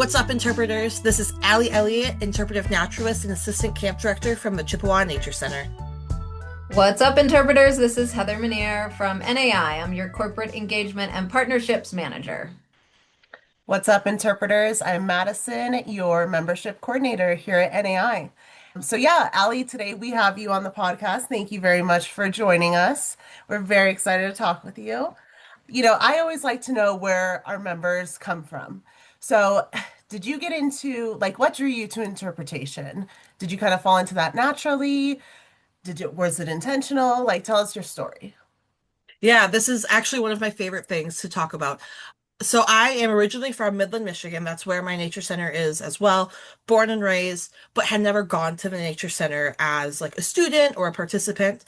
What's up, interpreters? This is Allie Elliott, Interpretive Naturalist and Assistant Camp Director from the Chippewa Nature Center. What's up, interpreters? This is Heather Minier from NAI. I'm your Corporate Engagement and Partnerships Manager. What's up, interpreters? I'm Madison, your membership coordinator here at NAI. Allie, today we have you on the podcast. Thank you very much for joining us. We're very excited to talk with you. I always like to know where our members come from. So, did you get into what drew you to interpretation? Did you kind of fall into that naturally? Was it intentional? Tell us your story. Yeah, this is actually one of my favorite things to talk about. So I am originally from Midland, Michigan. That's where my nature center is as well. Born and raised, but had never gone to the nature center as like a student or a participant.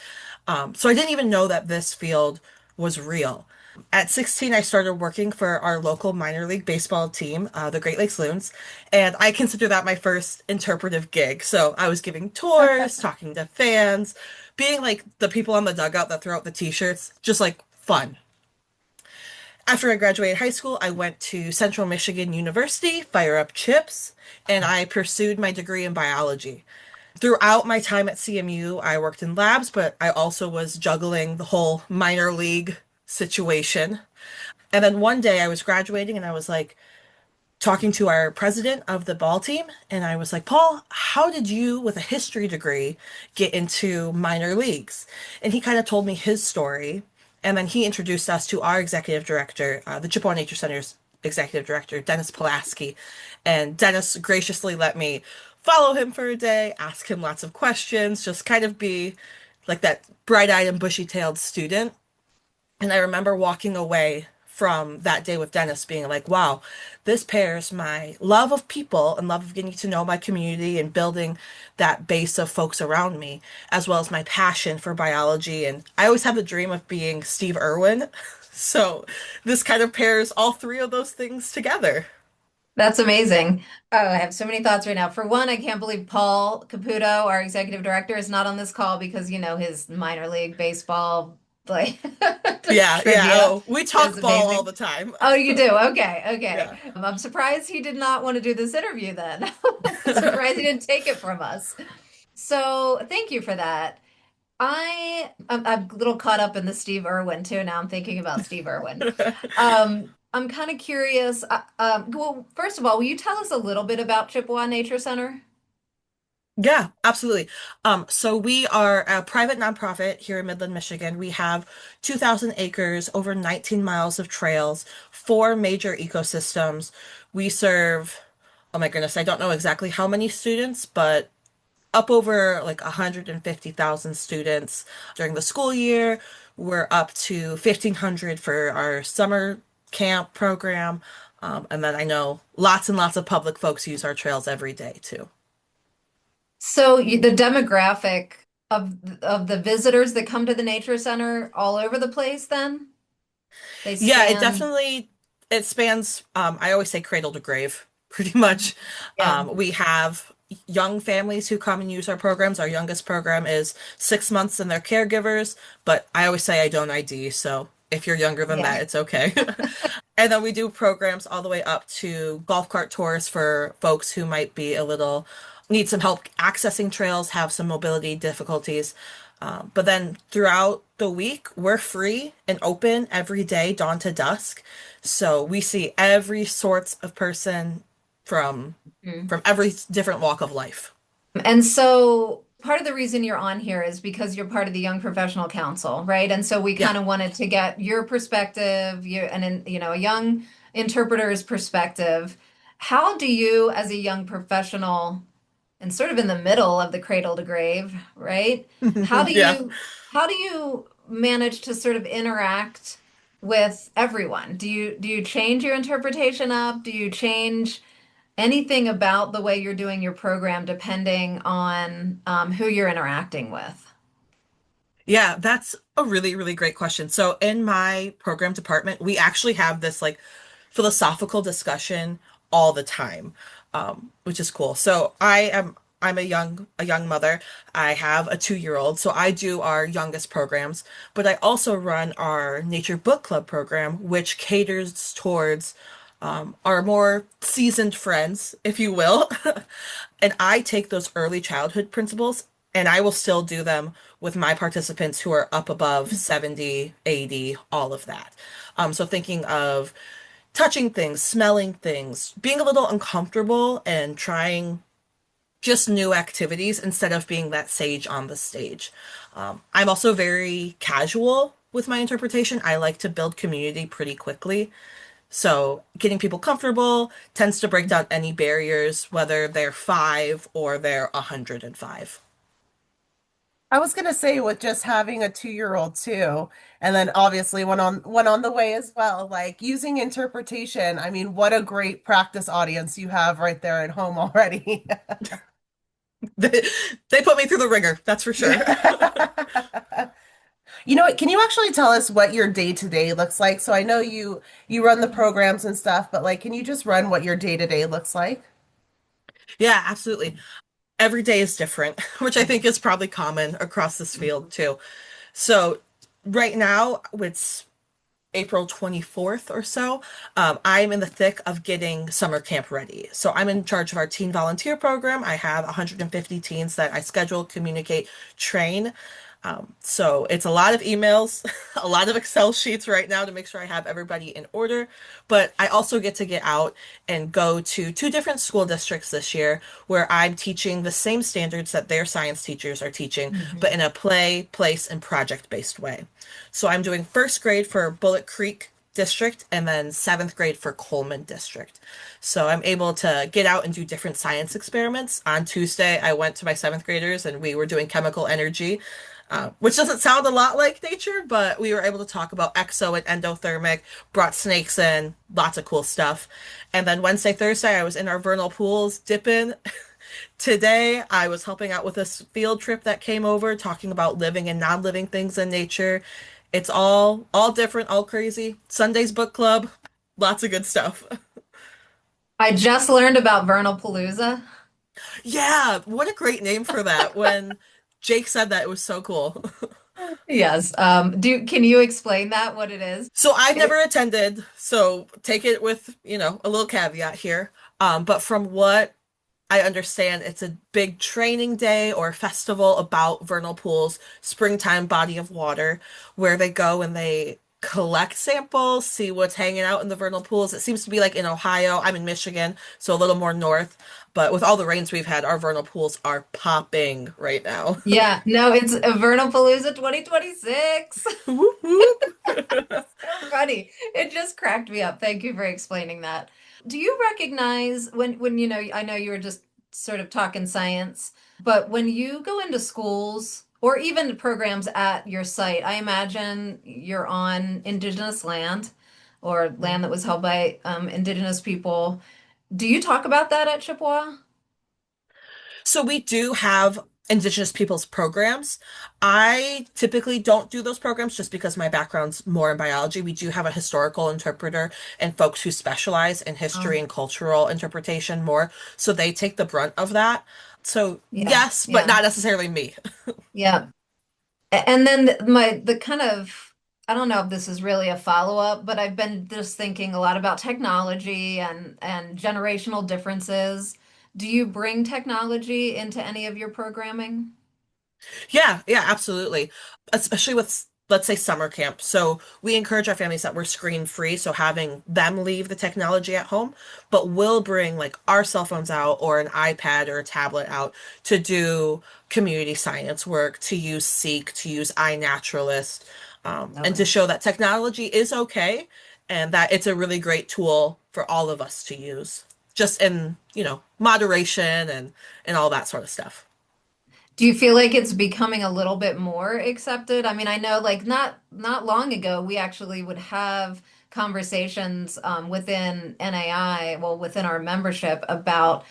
So I didn't even know that this field was real. At 16, I started working for our local minor league baseball team, the Great Lakes Loons, and I consider that my first interpretive gig. So I was giving tours, talking to fans, being like the people on the dugout that throw out the t-shirts, just like fun. After I graduated high school, I went to Central Michigan University, fire up chips, and I pursued my degree in biology. Throughout my time at CMU, I worked in labs, but I also was juggling the whole minor league situation. And then one day I was graduating and I was like talking to our president of the ball team, and I was like, Paul, how did you, with a history degree, get into minor leagues? And he kind of told me his story. And then he introduced us to our executive director, the Chippewa Nature Center's executive director, Dennis Pulaski. And Dennis graciously let me follow him for a day, ask him lots of questions, just kind of be like that bright-eyed and bushy-tailed student. And I remember walking away from that day with Dennis being like, wow, this pairs my love of people and love of getting to know my community and building that base of folks around me, as well as my passion for biology. And I always have the dream of being Steve Irwin. So this kind of pairs all three of those things together. That's amazing. Oh, I have so many thoughts right now. For one, I can't believe Paul Caputo, our executive director, is not on this call because, his minor league baseball like Yeah, yeah. trivia Oh, we is talk ball all amazing. the time. Oh, you do? Okay, okay. Yeah. I'm surprised he did not want to do this interview then. I'm surprised he didn't take it from us. So thank you for that. I'm a little caught up in the Steve Irwin too. Now I'm thinking about Steve Irwin. I'm kind of curious. Well, first of all, will you tell us a little bit about Chippewa Nature Center? Yeah, absolutely. So we are a private nonprofit here in Midland, Michigan. We have 2,000 acres, over 19 miles of trails, four major ecosystems. We serve, oh my goodness, I don't know exactly how many students, but up over like 150,000 students during the school year. We're up to 1,500 for our summer camp program. And then I know lots and lots of public folks use our trails every day too. So the demographic of the visitors that come to the nature center all over the place then? They Yeah, it span, definitely it spans I always say cradle to grave, pretty much. yeah. We have young families who come and use our programs. Our youngest program is 6 months and their caregivers, but I always say I don't ID, so if you're younger than Yeah. that, it's okay. And then we do programs all the way up to golf cart tours for folks who might be a little need some help accessing trails, have some mobility difficulties. But then throughout the week, we're free and open every day, dawn to dusk. So we see every sorts of person from Mm. every different walk of life. And so part of the reason you're on here is because you're part of the Young Professional Council, right? And so we Yeah. kind of wanted to get your perspective, a young interpreter's perspective. How do you, as a young professional, and sort of in the middle of the cradle to grave, right? How do Yeah. you how do you manage to sort of interact with everyone? Do you change your interpretation up? Do you change anything about the way you're doing your program depending on who you're interacting with? Yeah, that's a really, really great question. So in my program department, we actually have this like philosophical discussion all the time, which is cool. So I'm a young mother. I have a 2-year old, so I do our youngest programs, but I also run our nature book club program, which caters towards our more seasoned friends, if you will. And I take those early childhood principles and I will still do them with my participants who are up above 70, 80, all of that. So thinking of touching things, smelling things, being a little uncomfortable and trying just new activities instead of being that sage on the stage. I'm also very casual with my interpretation. I like to build community pretty quickly. So getting people comfortable tends to break down any barriers, whether they're 5 or they're 105. I was gonna say with just having a 2-year-old too, and then obviously one on the way as well, like using interpretation. I mean, what a great practice audience you have right there at home already. They put me through the ringer, that's for sure. You know what? Can you actually tell us what your day to day looks like? So I know you run the programs and stuff, but like, can you just run what your day to day looks like? Yeah, absolutely. Every day is different, which I think is probably common across this field too. So right now, it's April 24th or so, I'm in the thick of getting summer camp ready. So I'm in charge of our teen volunteer program. I have 150 teens that I schedule, communicate, train. So it's a lot of emails, a lot of Excel sheets right now to make sure I have everybody in order. But I also get to get out and go to two different school districts this year where I'm teaching the same standards that their science teachers are teaching, but Mhm. in a play, place, and project-based way. So I'm doing first grade for Bullet Creek District and then seventh grade for Coleman District. So I'm able to get out and do different science experiments. On Tuesday, I went to my seventh graders and we were doing chemical energy, which doesn't sound a lot like nature, but we were able to talk about exo and endothermic, brought snakes in, lots of cool stuff. And then Wednesday, Thursday, I was in our vernal pools dipping. Today, I was helping out with this field trip that came over, talking about living and non-living things in nature. It's all different, all crazy. Sunday's book club, lots of good stuff. I just learned about Vernal Palooza. Yeah, what a great name for that. When Jake said that, it was so cool. Yes. Can you explain that, what it is? So I've never It, attended, so take it with, a little caveat here. But from what I understand, it's a big training day or festival about vernal pools, springtime body of water, where they go and they collect samples, see what's hanging out in the vernal pools. It seems to be like in Ohio. I'm in Michigan, so a little more north. But with all the rains we've had, our vernal pools are popping right now. yeah, no, it's a Vernal Palooza 2026. Whoop, whoop. So funny. It just cracked me up. Thank you for explaining that. Do you recognize when I know you were just sort of talking science, but when you go into schools or even programs at your site, I imagine you're on indigenous land or land that was held by indigenous people. Do you talk about that at Chippewa? So we do have Indigenous peoples programs. I typically don't do those programs just because my background's more in biology. We do have a historical interpreter and folks who specialize in history Um, and cultural interpretation more, so they take the brunt of that. So yeah, yes, but yeah, not necessarily me. yeah. And then the kind of, I don't know if this is really a follow-up, but I've been just thinking a lot about technology and generational differences. Do you bring technology into any of your programming? Yeah, yeah, absolutely. Especially with, let's say, summer camp. So we encourage our families that we're screen free, so having them leave the technology at home, but we'll bring like our cell phones out or an iPad or a tablet out to do community science work, to use Seek, to use iNaturalist, and to Okay. show that technology is okay and that it's a really great tool for all of us to use, just in, moderation and all that sort of stuff. Do you feel like it's becoming a little bit more accepted? I mean, I know like not long ago we actually would have conversations within NAI, well, within our membership about,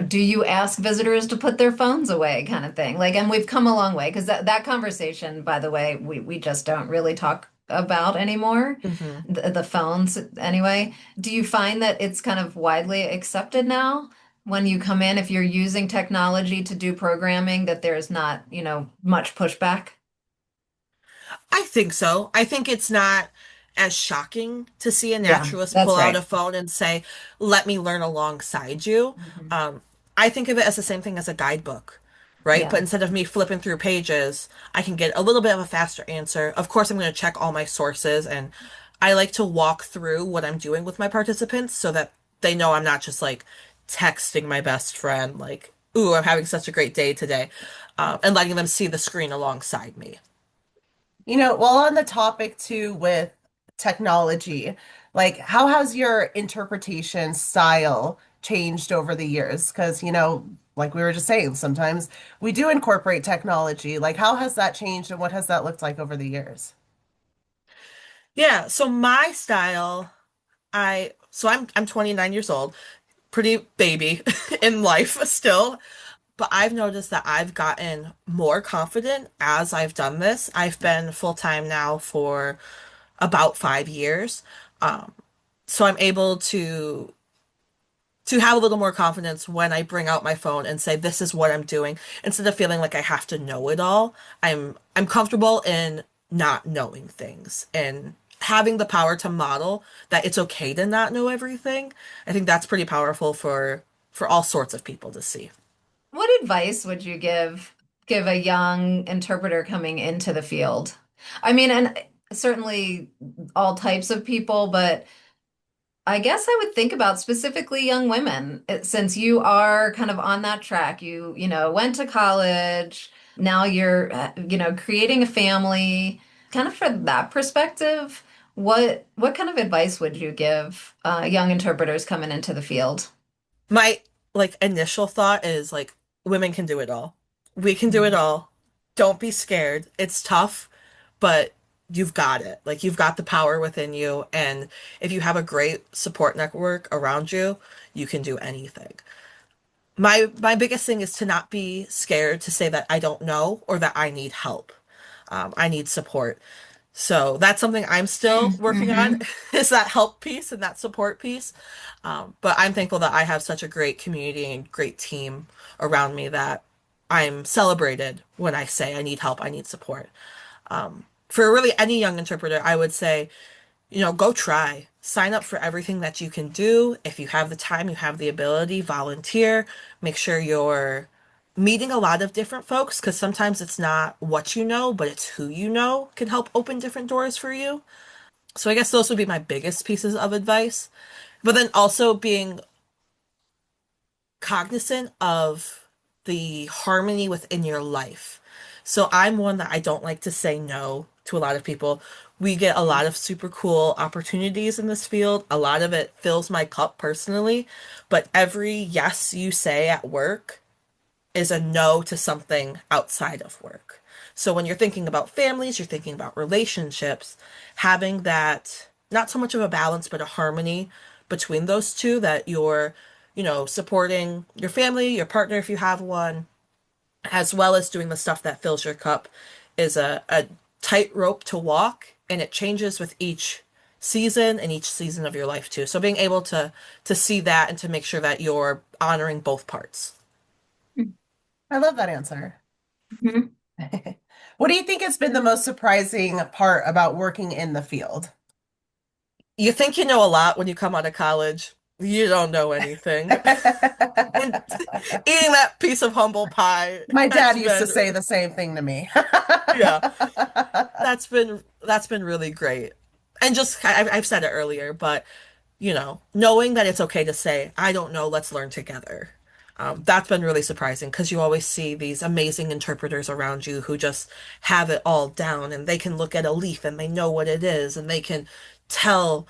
do you ask visitors to put their phones away kind of thing. Like, and we've come a long way because that conversation, by the way, we just don't really talk about anymore. Mhm. The phones anyway. Do you find that it's kind of widely accepted now? When you come in, if you're using technology to do programming, that there's not, much pushback. I think so. I think it's not. as shocking to see a Yeah, naturalist that's pull out right. a phone and say, let me learn alongside you. Mhm. Um, I think of it as the same thing as a guidebook, right? Yeah. But instead of me flipping through pages, I can get a little bit of a faster answer. Of course, I'm going to check all my sources, and I like to walk through what I'm doing with my participants so that they know I'm not just like texting my best friend, like, ooh, I'm having such a great day today, and letting them see the screen alongside me. While on the topic too with technology, like how has your interpretation style changed over the years? Because, like we were just saying, sometimes we do incorporate technology. Like, how has that changed and what has that looked like over the years? Yeah, so my style, I'm 29 years old, pretty baby in life still, but I've noticed that I've gotten more confident as I've done this. I've been full time now for about 5 years. Um, so I'm able to have a little more confidence when I bring out my phone and say, this is what I'm doing, instead of feeling like I have to know it all. I'm comfortable in not knowing things and having the power to model that it's okay to not know everything. I think that's pretty powerful for all sorts of people to see. What advice would you give a young interpreter coming into the field? I mean, and certainly all types of people, but I guess I would think about specifically young women, since you are kind of on that track. You went to college, now you're, creating a family. Kind of for that perspective, what kind of advice would you give young interpreters coming into the field? My like initial thought is like women can do it all. We can do it Mhm. all. Don't be scared. It's tough, but you've got it. Like you've got the power within you, and if you have a great support network around you, you can do anything. My biggest thing is to not be scared to say that I don't know or that I need help. I need support. So that's something I'm still working on Mm-hmm. is that help piece and that support piece. But I'm thankful that I have such a great community and great team around me that I'm celebrated when I say I need help, I need support. For really any young interpreter, I would say, go try. Sign up for everything that you can do. If you have the time, you have the ability, volunteer. Make sure you're meeting a lot of different folks because sometimes it's not what you know, but it's who you know can help open different doors for you. So I guess those would be my biggest pieces of advice. But then also being cognizant of the harmony within your life. So I'm one that I don't like to say no to a lot of people. We get a lot of super cool opportunities in this field. A lot of it fills my cup personally, but every yes you say at work is a no to something outside of work. So when you're thinking about families, you're thinking about relationships, having that not so much of a balance, but a harmony between those two that you're, supporting your family, your partner if you have one, as well as doing the stuff that fills your cup is a tightrope to walk, and it changes with each season and each season of your life too. So being able to see that and to make sure that you're honoring both parts. I love that answer. Mhm. What do you think has been the most surprising part about working in the field? You think you know a lot when you come out of college. You don't know anything. And eating that piece of humble pie My dad has used to been, say the same thing to me. yeah, that's been really great. And just I've said it earlier, but knowing that it's okay to say, I don't know, let's learn together. That's been really surprising because you always see these amazing interpreters around you who just have it all down and they can look at a leaf and they know what it is and they can tell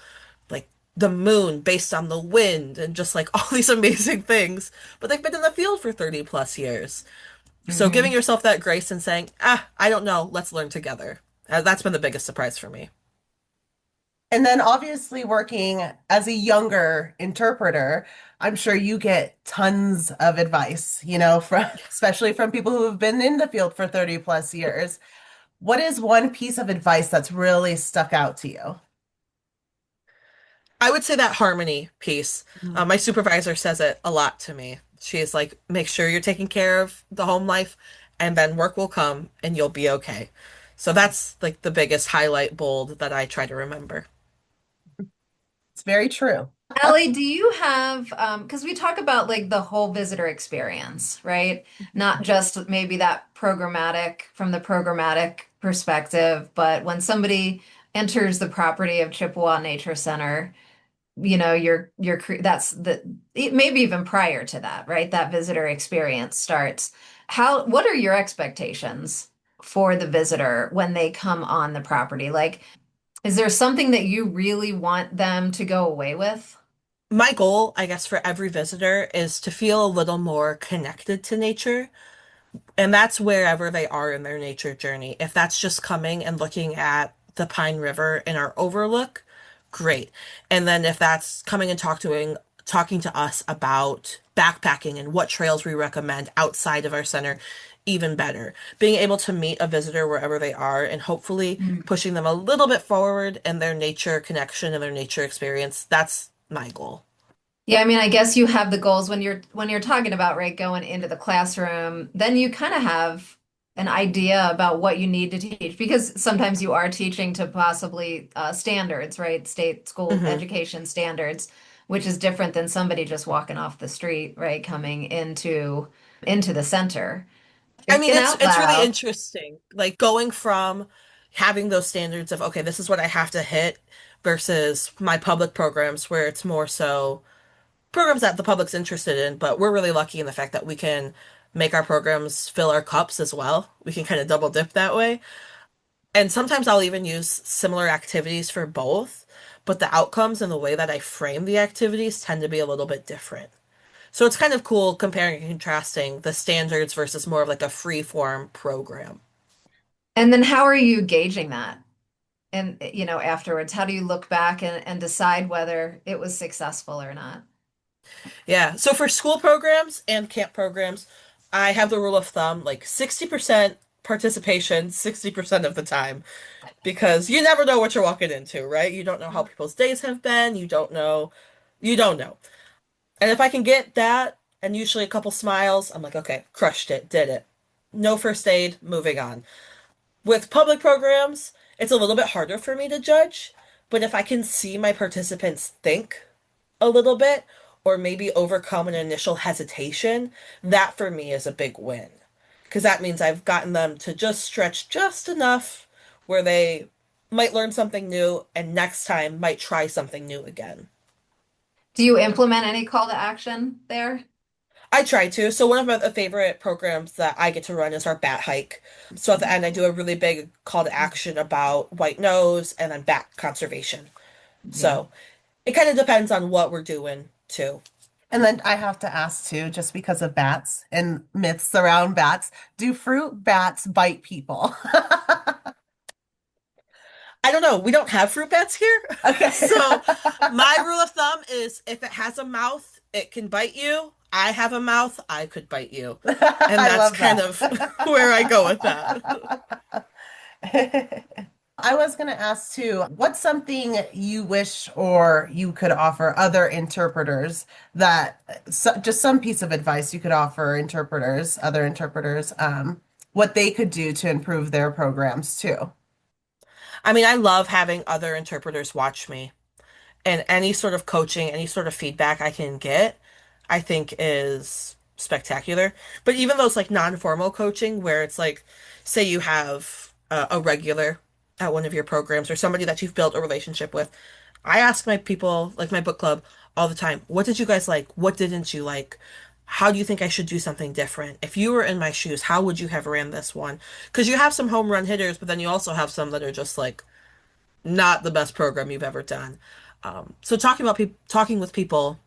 like the moon based on the wind and just like all these amazing things. But they've been in the field for 30 plus years. So giving Mhm. yourself that grace and saying, I don't know, let's learn together. That's been the biggest surprise for me. And then obviously working as a younger interpreter, I'm sure you get tons of advice, from especially from people who have been in the field for 30 plus years. What is one piece of advice that's really stuck out to you? I would say that harmony piece. Mhm. My supervisor says it a lot to me. She's like, make sure you're taking care of the home life, and then work will come and you'll be okay. So that's like the biggest highlight bold that I try to remember. very true. Allie, do you have, because we talk about like the whole visitor experience, right? Not just maybe that programmatic from the programmatic perspective, but when somebody enters the property of Chippewa Nature Center, that's maybe even prior to that, right? That visitor experience starts. What are your expectations for the visitor when they come on the property? Like, is there something that you really want them to go away with? My goal, I guess, for every visitor is to feel a little more connected to nature. And that's wherever they are in their nature journey. If that's just coming and looking at the Pine River in our overlook, great. And then if that's coming and talking to us about backpacking and what trails we recommend outside of our center, even better. Being able to meet a visitor wherever they are and hopefully pushing them a little bit forward in their nature connection and their nature experience, that's my goal. Yeah, I mean, I guess you have the goals when you're talking about, right, going into the classroom, then you kind of have an idea about what you need to teach because sometimes you are teaching to possibly standards, right? State school hmm education standards, which is different than somebody just walking off the street, right, coming into the center. I mean, Thinking it's out it's really loud. interesting, like going from having those standards of, okay, this is what I have to hit versus my public programs where it's more so programs that the public's interested in, but we're really lucky in the fact that we can make our programs fill our cups as well. We can kind of double dip that way. And sometimes I'll even use similar activities for both, but the outcomes and the way that I frame the activities tend to be a little bit different. So it's kind of cool comparing and contrasting the standards versus more of like a free form program. And then how are you gauging that? And afterwards, how do you look back and decide whether it was successful or not? Yeah. So for school programs and camp programs, I have the rule of thumb like 60% participation 60% of the time because you never know what you're walking into, right? You don't know how people's days have been. You don't know. And if I can get that and usually a couple smiles, I'm like, okay, crushed it, did it. No first aid, moving on. With public programs, it's a little bit harder for me to judge, but if I can see my participants think a little bit or maybe overcome an initial hesitation, that for me is a big win. Because that means I've gotten them to just stretch just enough where they might learn something new and next time might try something new again. Do you implement any call to action there? I try to. So one of my favorite programs that I get to run is our bat hike. So at the end, I do a really big call to action about white nose and then bat conservation. Yeah. So it kind of depends on what we're doing too. And then I have to ask too, just because of bats and myths around bats, do fruit bats bite people? I don't know. We don't have fruit bats here. Okay. So my rule of thumb is if it has a mouth, it can bite you. I have a mouth, I could bite you. And I that's love kind that. of where I go with that. I was going to ask too, what's something you wish or you could offer other interpreters just some piece of advice you could offer other interpreters, what they could do to improve their programs too? I mean, I love having other interpreters watch me. And any sort of coaching, any sort of feedback I can get, I think is spectacular. But even those like non-formal coaching where it's like, say you have a regular at one of your programs or somebody that you've built a relationship with, I ask my people, like my book club, all the time, what did you guys like? What didn't you like? How do you think I should do something different? If you were in my shoes, how would you have ran this one? Because you have some home run hitters, but then you also have some that are just like not the best program you've ever done. So talking with people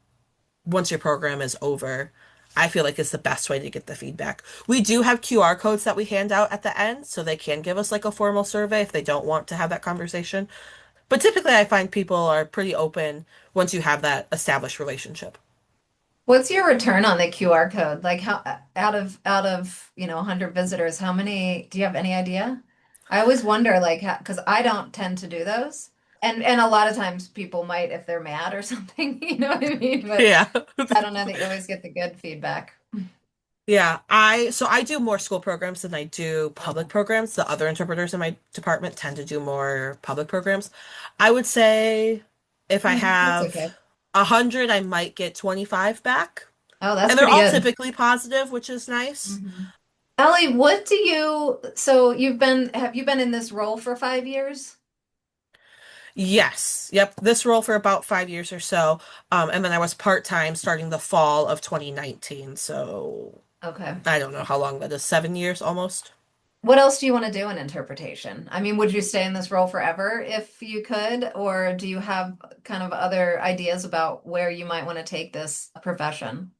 once your program is over, I feel like is the best way to get the feedback. We do have QR codes that we hand out at the end, so they can give us like a formal survey if they don't want to have that conversation. But typically, I find people are pretty open once you have that established relationship. What's your return on the QR code? Like how out of 100 visitors, how many do you have any idea? I always wonder like because I don't tend to do those. And a lot of times people might if they're mad or something, you know what I mean? But Yeah. I don't know that you always get the good feedback. Yeah, I do more school programs than I do public programs. The other interpreters in my department tend to do more public programs. I would say If I That's have okay. 100, I might get 25 back. Oh, that's And they're pretty all good. typically positive, which is nice. Mhm. Ellie, what do you, so have you been in this role for 5 years? Yes. Yep. This role for about 5 years or so. And then I was part-time starting the fall of 2019. So Okay. I don't know how long that is. 7 years almost. What else do you want to do in interpretation? I mean, would you stay in this role forever if you could, or do you have kind of other ideas about where you might want to take this profession?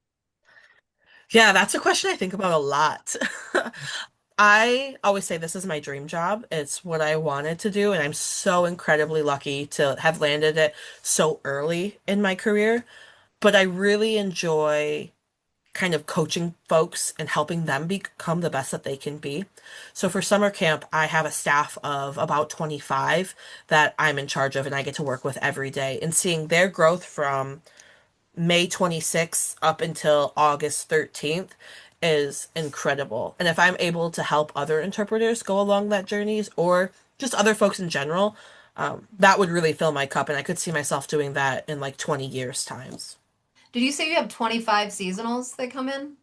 Yeah, that's a question I think about a lot. I always say this is my dream job. It's what I wanted to do, and I'm so incredibly lucky to have landed it so early in my career. But I really enjoy kind of coaching folks and helping them become the best that they can be. So for summer camp, I have a staff of about 25 that I'm in charge of and I get to work with every day and seeing their growth from May 26th up until August 13th is incredible. And if I'm able to help other interpreters go along that journeys or just other folks in general, that would really fill my cup. And I could see myself doing that in like 20 years' times. Did you say you have 25 seasonals that come in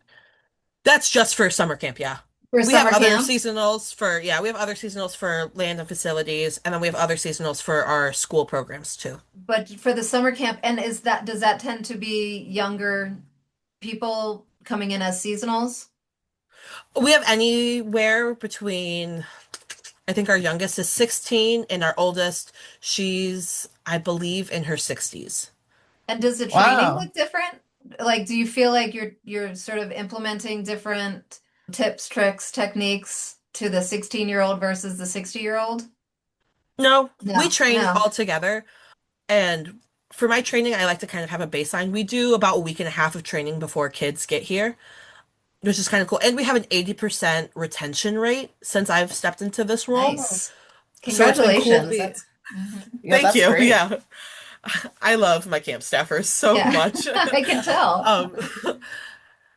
That's just for summer camp, yeah. for We have summer other camp? seasonals for, yeah, we have other seasonals for land and facilities, and then we have other seasonals for our school programs too. But for the summer camp, and does that tend to be younger people coming in as seasonals? We have anywhere between, I think our youngest is 16 and our oldest, she's, I believe, in her 60s. And does the training Wow. look different? Like, do you feel like you're sort of implementing different tips, tricks, techniques to the 16-year-old versus the 60-year-old? No, we No, train no. all together, and for my training, I like to kind of have a baseline. We do about a week and a half of training before kids get here, which is kind of cool. And we have an 80% retention rate since I've stepped into this role. Oh, Nice. So it's been cool to Congratulations. be. That's mhm. yeah, Thank that's you. great. Yeah. I love my camp staffers so Yeah, much. I can tell. Um,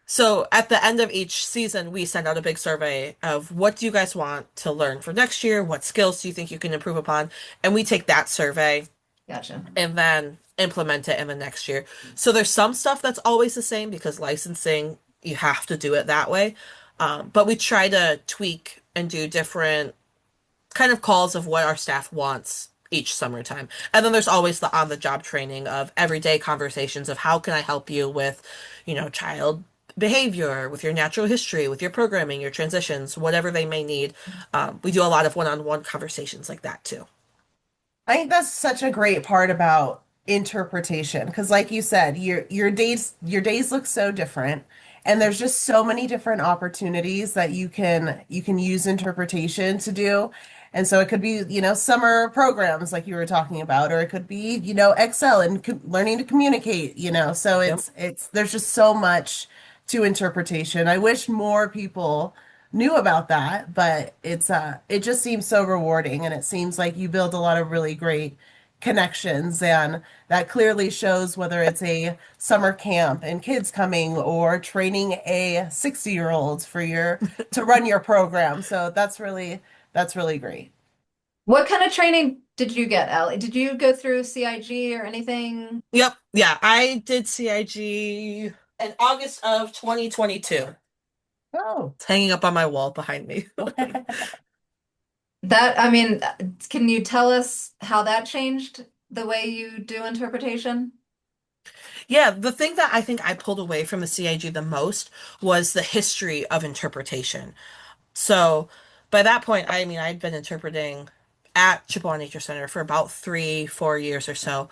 so at the end of each season, we send out a big survey of what do you guys want to learn for next year? What skills do you think you can improve upon? And we take that survey Gotcha. and then implement it in the next year. So there's some stuff that's always the same because licensing, you have to do it that way. But we try to tweak and do different kind of calls of what our staff wants each summertime. And then there's always the on-the-job training of everyday conversations of how can I help you with, child behavior, with your natural history, with your programming, your transitions, whatever they may need. We do a lot of one-on-one conversations like that too. I think that's such a great part about interpretation because like you said, your days look so different and there's just so many different opportunities that you can use interpretation to do. And so it could be, summer programs like you were talking about, or it could be, Excel and learning to communicate, So Yep. it's there's just so much to interpretation. I wish more people knew about that, but it just seems so rewarding and it seems like you build a lot of really great connections and that clearly shows whether it's a summer camp and kids coming or training a 60-year-old for your to run your program. So that's really great. What kind of training did you get, Ellie? Did you go through CIG or anything? Yep. Yeah, I did CIG in August of 2022. Oh. It's hanging up on my wall behind me. I mean, can you tell us how that changed the way you do interpretation? Yeah, the thing that I think I pulled away from the CIG the most was the history of interpretation. So by that point, I mean, I'd been interpreting at Chippewa Nature Center for about 3, 4 years or so.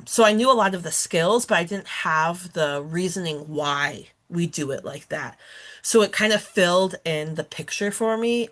So I knew a lot of the skills, but I didn't have the reasoning why we do it like that. So it kind of filled in the picture for me